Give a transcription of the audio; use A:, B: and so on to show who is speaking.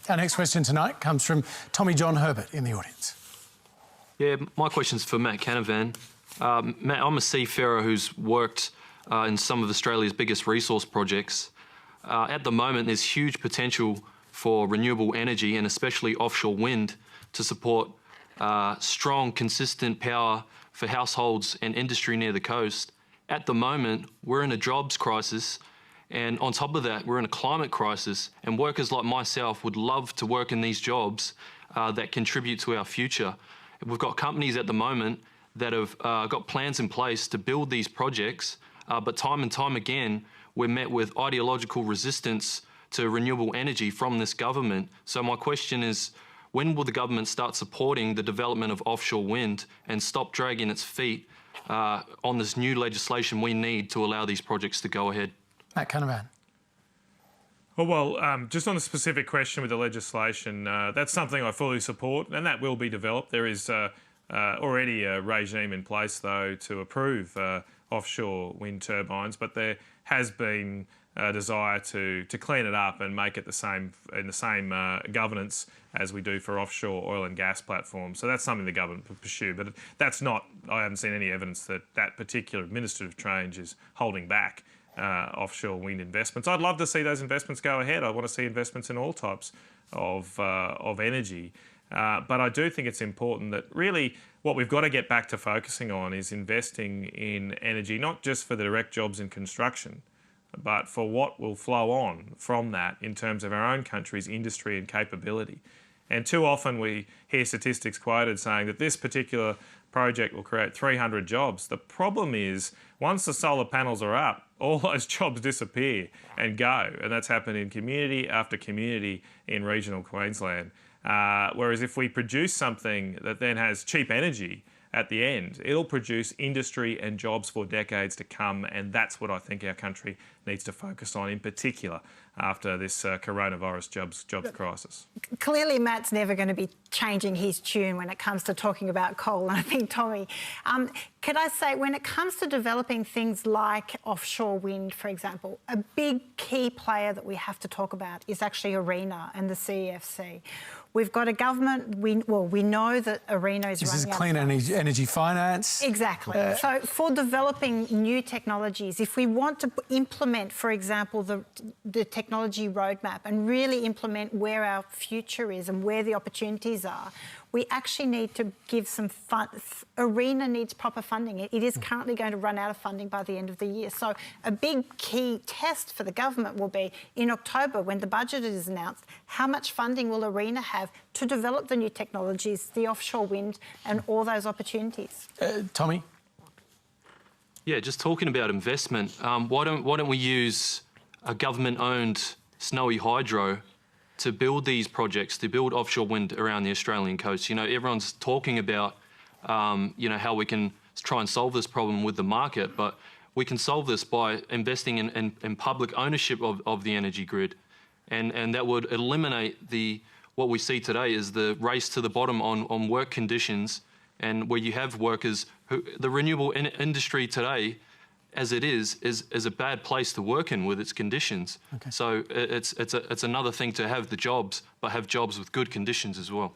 A: Our next question tonight comes from Tommy John Herbert in the audience.
B: Yeah, my question's for Matt Canavan. Matt, I'm a seafarer who's worked in some of Australia's biggest resource projects. At the moment, there's huge potential for renewable energy and especially offshore wind to support strong, consistent power for households and industry near the coast. At the moment, we're in a jobs crisis, and on top of that, we're in a climate crisis, and workers like myself would love to work in these jobs that contribute to our future. We've got companies at the moment that have got plans in place to build these projects, but time and time again, we're met with ideological resistance to renewable energy from this government. So my question is, when will the government start supporting the development of offshore wind and stop dragging its feet on this new legislation we need to allow these projects to go ahead?
A: Matt Canavan.
C: Well, just on the specific question with the legislation, that's something I fully support, and that will be developed. There is already a regime in place, though, to approve offshore wind turbines, but there has been a desire to clean it up and make it the same governance as we do for offshore oil and gas platforms. So that's something the government will pursue, but that's not. I haven't seen any evidence that that particular administrative change is holding back offshore wind investments. I'd love to see those investments go ahead. I want to see investments in all types of energy. But I do think it's important that really what we've got to get back to focusing on is investing in energy, not just for the direct jobs in construction, but for what will flow on from that in terms of our own country's industry and capability. And too often we hear statistics quoted saying that this particular project will create 300 jobs. The problem is, once the solar panels are up, all those jobs disappear and go. And that's happened in community after community in regional Queensland. Whereas if we produce something that then has cheap energy at the end, it'll produce industry and jobs for decades to come, and that's what I think our country needs to focus on, in particular after this coronavirus jobs crisis.
D: Clearly, Matt's never going to be changing his tune when it comes to talking about coal. And I think, Tommy, could I say, when it comes to developing things like offshore wind, for example, a big key player that we have to talk about is actually ARENA and the CEFC. We've got a government, we know that ARENA is running out. This is
A: clean energy finance.
D: Exactly. So for developing new technologies, if we want to implement, for example, the technology roadmap and really implement where our future is and where the opportunities are, we actually need to give some fund. ARENA needs proper funding. It is currently going to run out of funding by the end of the year. So a big key test for the government will be in October when the budget is announced, how much funding will ARENA have to develop the new technologies, the offshore wind and all those opportunities?
A: Tommy?
B: Yeah, just talking about investment, why don't we use a government-owned Snowy Hydro to build these projects, to build offshore wind around the Australian coast? You know, everyone's talking about, how we can try and solve this problem with the market, but we can solve this by investing in public ownership of the energy grid. And that would eliminate what we see today is the race to the bottom on work conditions, and where you have workers the renewable industry today, as it is a bad place to work in with its conditions. Okay. So it's another thing to have the jobs, but have jobs with good conditions as well.